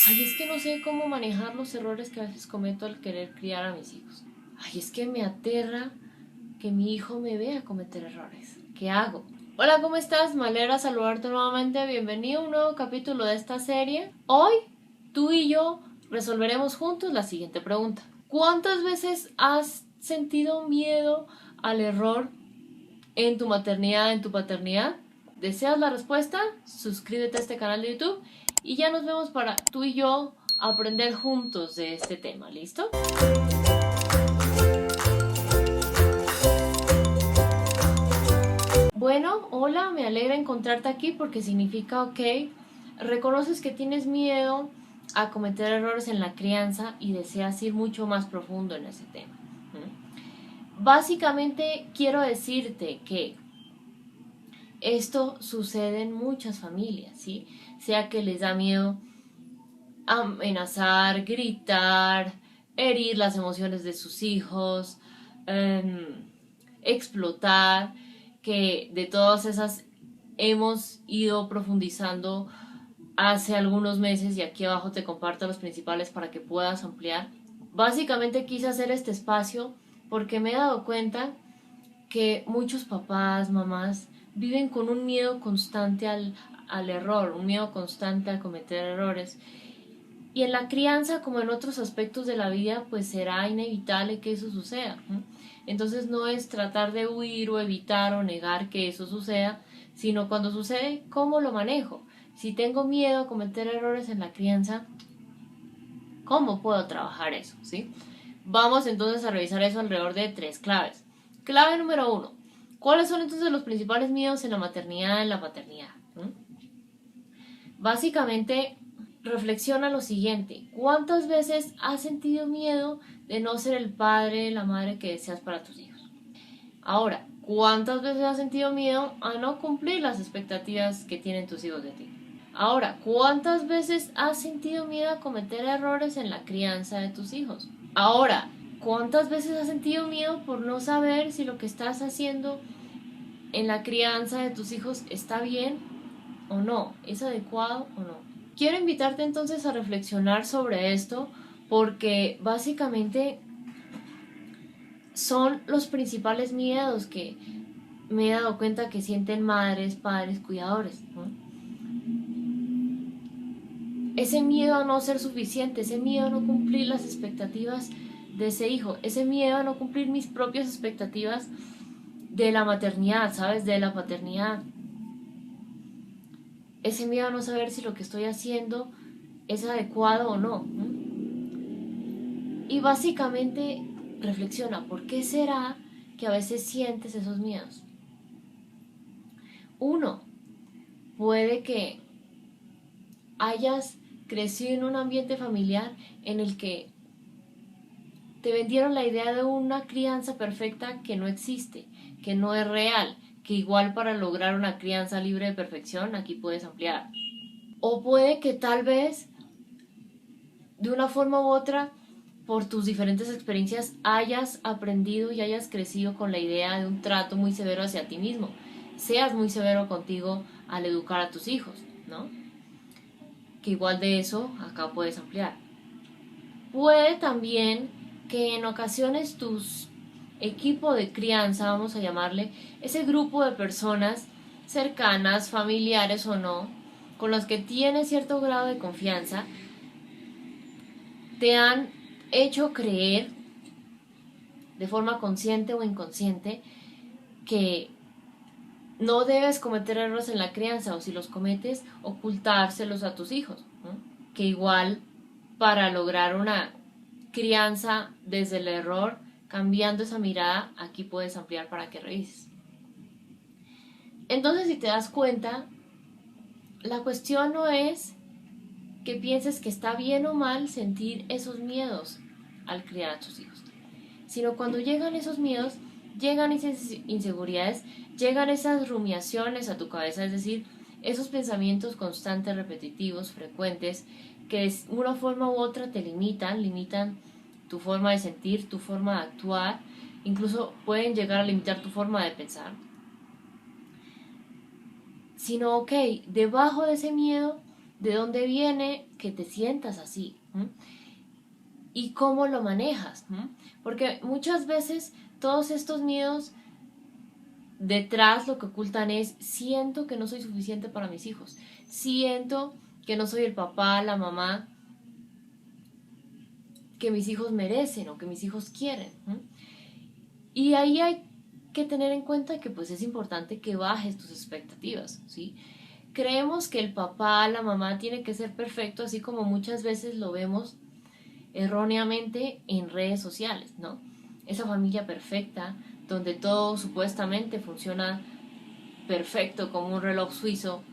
Ay, es que no sé cómo manejar los errores que a veces cometo al querer criar a mis hijos. Ay, es que me aterra que mi hijo me vea cometer errores. ¿Qué hago? Hola, ¿cómo estás? Me alegra saludarte nuevamente. Bienvenido a un nuevo capítulo de esta serie. Hoy, tú y yo resolveremos juntos la siguiente pregunta. ¿Cuántas veces has sentido miedo al error en tu maternidad, en tu paternidad? ¿Deseas la respuesta? Suscríbete a este canal de YouTube y ya nos vemos para tú y yo aprender juntos de este tema. ¿Listo? Bueno, hola, me alegra encontrarte aquí porque significa, ok, reconoces que tienes miedo a cometer errores en la crianza y deseas ir mucho más profundo en ese tema. Básicamente quiero decirte que esto sucede en muchas familias, ¿sí? Sea que les da miedo amenazar, gritar, herir las emociones de sus hijos, explotar, que de todas esas hemos ido profundizando hace algunos meses y aquí abajo te comparto los principales para que puedas ampliar. Básicamente quise hacer este espacio porque me he dado cuenta que muchos papás, mamás viven con un miedo constante al error, un miedo constante a cometer errores. Y en la crianza, como en otros aspectos de la vida, pues será inevitable que eso suceda. Entonces no es tratar de huir o evitar o negar que eso suceda, sino cuando sucede, ¿cómo lo manejo? Si tengo miedo a cometer errores en la crianza, ¿cómo puedo trabajar eso? ¿Sí? Vamos entonces a revisar eso alrededor de 3 claves. Clave número 1. ¿Cuáles son entonces los principales miedos en la maternidad, en la paternidad? Básicamente, reflexiona lo siguiente. ¿Cuántas veces has sentido miedo de no ser el padre, la madre que deseas para tus hijos? Ahora, ¿cuántas veces has sentido miedo a no cumplir las expectativas que tienen tus hijos de ti? Ahora, ¿cuántas veces has sentido miedo a cometer errores en la crianza de tus hijos? Ahora, ¿cuántas veces has sentido miedo por no saber si lo que estás haciendo en la crianza de tus hijos está bien o no, es adecuado o no? Quiero invitarte entonces a reflexionar sobre esto porque básicamente son los principales miedos que me he dado cuenta que sienten madres, padres, cuidadores, ¿no? Ese miedo a no ser suficiente, ese miedo a no cumplir las expectativas de ese hijo, ese miedo a no cumplir mis propias expectativas de la maternidad, ¿sabes? De la paternidad. Ese miedo a no saber si lo que estoy haciendo es adecuado o no. Y básicamente reflexiona, ¿por qué será que a veces sientes esos miedos? Uno, puede que hayas crecido en un ambiente familiar en el que te vendieron la idea de una crianza perfecta que no existe, que no es real, que igual para lograr una crianza libre de perfección aquí puedes ampliar. O puede que tal vez de una forma u otra por tus diferentes experiencias hayas aprendido y hayas crecido con la idea de un trato muy severo hacia ti mismo. Seas muy severo contigo al educar a tus hijos, ¿no? Que igual de eso acá puedes ampliar. Puede también que en ocasiones tus equipo de crianza, vamos a llamarle, ese grupo de personas cercanas, familiares o no, con los que tienes cierto grado de confianza, te han hecho creer de forma consciente o inconsciente que no debes cometer errores en la crianza o si los cometes, ocultárselos a tus hijos, ¿no? Que igual para lograr una crianza desde el error, cambiando esa mirada, aquí puedes ampliar para que revises. Entonces, si te das cuenta, la cuestión no es que pienses que está bien o mal sentir esos miedos al criar a tus hijos, sino cuando llegan esos miedos, llegan esas inseguridades, llegan esas rumiaciones a tu cabeza, es decir, esos pensamientos constantes, repetitivos, frecuentes, que de una forma u otra te limitan tu forma de sentir, tu forma de actuar, incluso pueden llegar a limitar tu forma de pensar. Sino, ok, debajo de ese miedo ¿De dónde viene que te sientas así? ¿Y cómo lo manejas? Porque muchas veces todos estos miedos detrás lo que ocultan es: siento que no soy suficiente para mis hijos, siento que no soy el papá, la mamá que mis hijos merecen o que mis hijos quieren. Y ahí hay que tener en cuenta que pues es importante que bajes tus expectativas, ¿sí? Creemos que el papá, la mamá tiene que ser perfecto, así como muchas veces lo vemos erróneamente en redes sociales, ¿no? Esa familia perfecta, donde todo supuestamente funciona perfecto como un reloj suizo,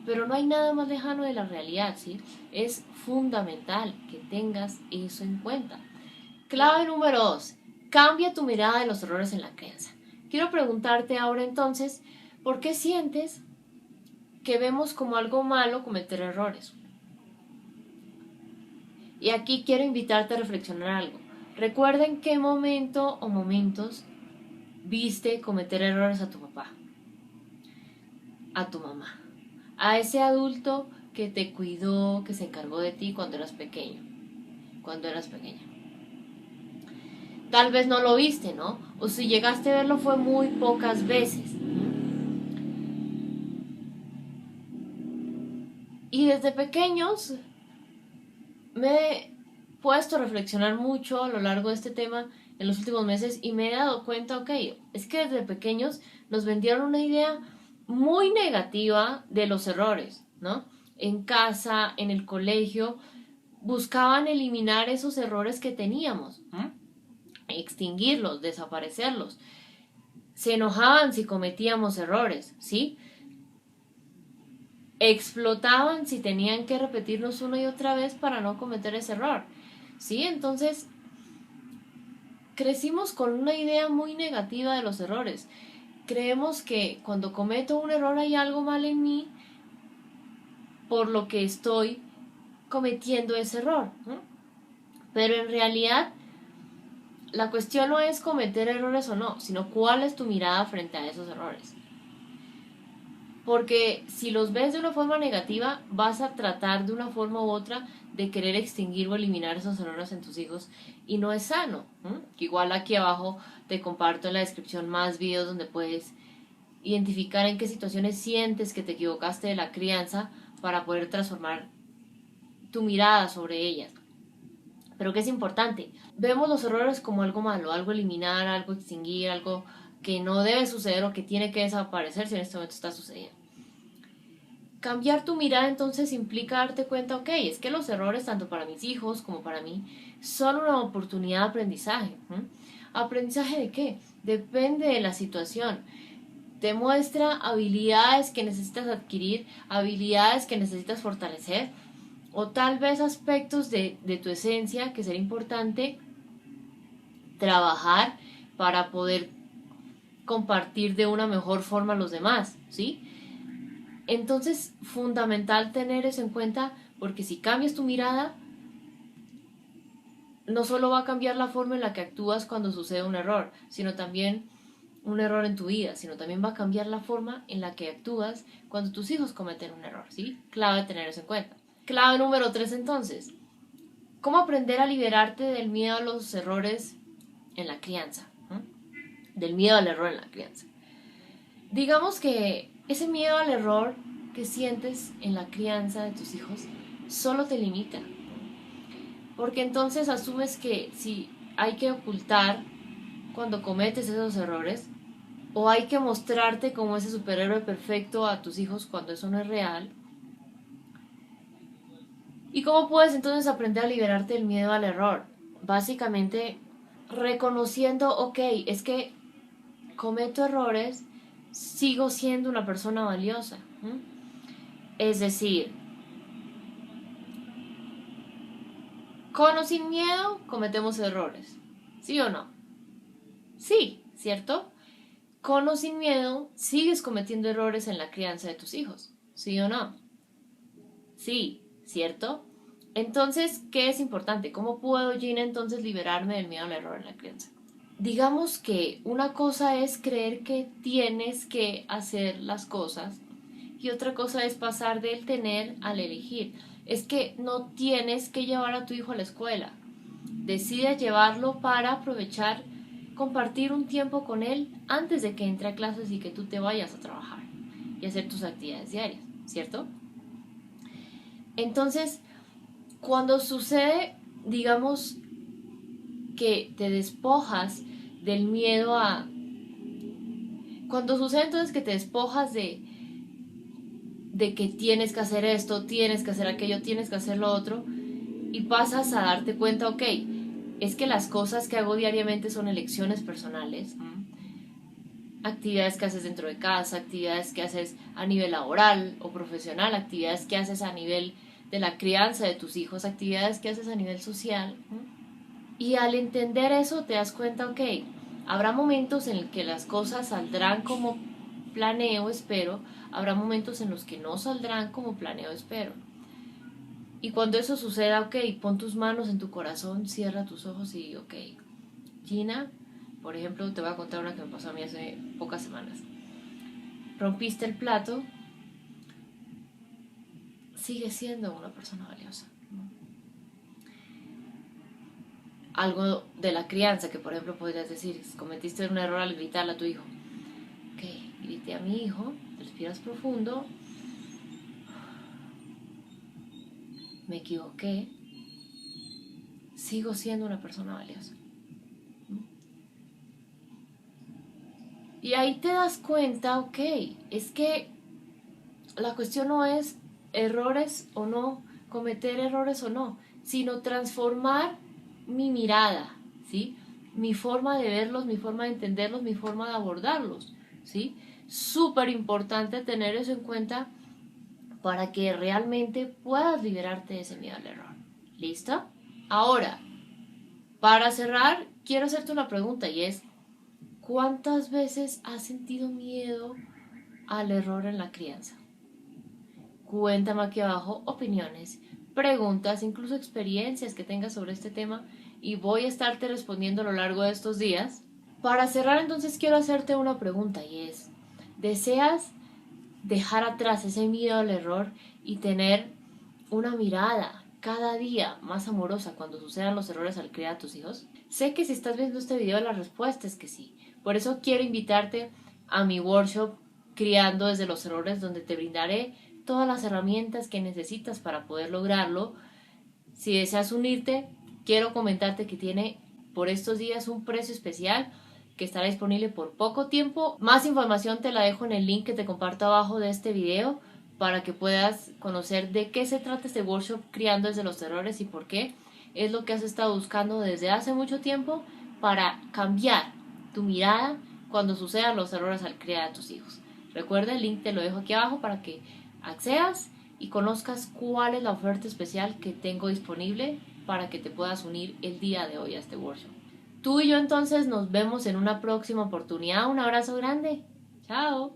pero no hay nada más lejano de la realidad, ¿sí? Es fundamental que tengas eso en cuenta. Clave número 2. Cambia tu mirada de los errores en la crianza. Quiero preguntarte ahora entonces, ¿por qué sientes que vemos como algo malo cometer errores? Y aquí quiero invitarte a reflexionar algo. Recuerda en qué momento o momentos viste cometer errores a tu papá, a tu mamá, a ese adulto que te cuidó, que se encargó de ti cuando eras pequeño, cuando eras pequeña. Tal vez no lo viste, ¿no? O si llegaste a verlo fue muy pocas veces. Y desde pequeños me he puesto a reflexionar mucho a lo largo de este tema en los últimos meses y me he dado cuenta, ok, es que desde pequeños nos vendieron una idea muy negativa de los errores, ¿no? En casa, en el colegio, buscaban eliminar esos errores que teníamos, extinguirlos, desaparecerlos. Se enojaban si cometíamos errores, ¿sí? Explotaban si tenían que repetirnos una y otra vez para no cometer ese error, ¿sí? Entonces, crecimos con una idea muy negativa de los errores. Creemos que cuando cometo un error hay algo mal en mí por lo que estoy cometiendo ese error, ¿no? Pero en realidad la cuestión no es cometer errores o no, sino cuál es tu mirada frente a esos errores. Porque si los ves de una forma negativa, vas a tratar de una forma u otra de querer extinguir o eliminar esos errores en tus hijos y no es sano. Igual aquí abajo te comparto en la descripción más videos donde puedes identificar en qué situaciones sientes que te equivocaste de la crianza para poder transformar tu mirada sobre ellas. Pero que es importante, vemos los errores como algo malo, algo eliminar, algo extinguir, algo que no debe suceder o que tiene que desaparecer si en este momento está sucediendo. Cambiar tu mirada entonces implica darte cuenta, ok, es que los errores tanto para mis hijos como para mí son una oportunidad de aprendizaje. ¿Aprendizaje de qué? Depende de la situación. Te muestra habilidades que necesitas adquirir, habilidades que necesitas fortalecer, o tal vez aspectos de tu esencia que será importante trabajar para poder compartir de una mejor forma a los demás, ¿sí? Entonces, fundamental tener eso en cuenta, porque si cambias tu mirada, no solo va a cambiar la forma en la que actúas cuando sucede un error, sino también un error en tu vida, sino también va a cambiar la forma en la que actúas cuando tus hijos cometen un error, ¿sí? Clave tener eso en cuenta. Clave número 3 entonces, ¿cómo aprender a liberarte del miedo a los errores en la crianza? Del miedo al error en la crianza. Digamos que ese miedo al error que sientes en la crianza de tus hijos solo te limita. Porque entonces asumes que si hay que ocultar cuando cometes esos errores, o hay que mostrarte como ese superhéroe perfecto a tus hijos cuando eso no es real. ¿Y cómo puedes entonces aprender a liberarte del miedo al error? Básicamente reconociendo, ok, es que cometo errores, sigo siendo una persona valiosa. Es decir, con o sin miedo cometemos errores. ¿Sí o no? Sí, ¿cierto? Con o sin miedo sigues cometiendo errores en la crianza de tus hijos. ¿Sí o no? Sí, ¿cierto? Entonces, ¿qué es importante? ¿Cómo puedo, Gina, entonces liberarme del miedo al error en la crianza? Digamos que una cosa es creer que tienes que hacer las cosas y otra cosa es pasar del tener al elegir. Es que no tienes que llevar a tu hijo a la escuela. Decide llevarlo para aprovechar, compartir un tiempo con él antes de que entre a clases y que tú te vayas a trabajar y hacer tus actividades diarias, ¿cierto? Entonces, cuando sucede, digamos, que te despojas del miedo a... Cuando sucede entonces que te despojas de que tienes que hacer esto, tienes que hacer aquello, tienes que hacer lo otro, y pasas a darte cuenta, ok, es que las cosas que hago diariamente son elecciones personales, actividades que haces dentro de casa, actividades que haces a nivel laboral o profesional, actividades que haces a nivel de la crianza de tus hijos, actividades que haces a nivel social. Y al entender eso te das cuenta, ok, habrá momentos en los que las cosas saldrán como planeo, espero, habrá momentos en los que no saldrán como planeo, espero. Y cuando eso suceda, ok, pon tus manos en tu corazón, cierra tus ojos y ok, Gina, por ejemplo, te voy a contar una que me pasó a mí hace pocas semanas. Rompiste el plato, sigue siendo una persona valiosa. Algo de la crianza que, por ejemplo, podrías decir, cometiste un error al gritarle a tu hijo. Ok, grité a mi hijo, respiras profundo, me equivoqué, sigo siendo una persona valiosa. Y ahí te das cuenta, ok, es que la cuestión no es errores o no, cometer errores o no, sino transformar mi mirada, ¿sí? Mi forma de verlos, mi forma de entenderlos, mi forma de abordarlos, ¿sí? Súper importante tener eso en cuenta para que realmente puedas liberarte de ese miedo al error. ¿Listo? Ahora, para cerrar, quiero hacerte una pregunta y es, ¿cuántas veces has sentido miedo al error en la crianza? Cuéntame aquí abajo opiniones, preguntas, incluso experiencias que tengas sobre este tema y voy a estarte respondiendo a lo largo de estos días. Para cerrar entonces quiero hacerte una pregunta y es, ¿deseas dejar atrás ese miedo al error y tener una mirada cada día más amorosa cuando sucedan los errores al criar a tus hijos? Sé que si estás viendo este video la respuesta es que sí. Por eso quiero invitarte a mi workshop Criando desde los errores, donde te brindaré todas las herramientas que necesitas para poder lograrlo. Si deseas unirte, quiero comentarte que tiene por estos días un precio especial que estará disponible por poco tiempo. Más información te la dejo en el link que te comparto abajo de este video para que puedas conocer de qué se trata este workshop Criando desde los errores y por qué es lo que has estado buscando desde hace mucho tiempo para cambiar tu mirada cuando sucedan los errores al criar a tus hijos. Recuerda, el link te lo dejo aquí abajo para que accedas y conozcas cuál es la oferta especial que tengo disponible para que te puedas unir el día de hoy a este workshop. Tú y yo entonces nos vemos en una próxima oportunidad. Un abrazo grande. Chao.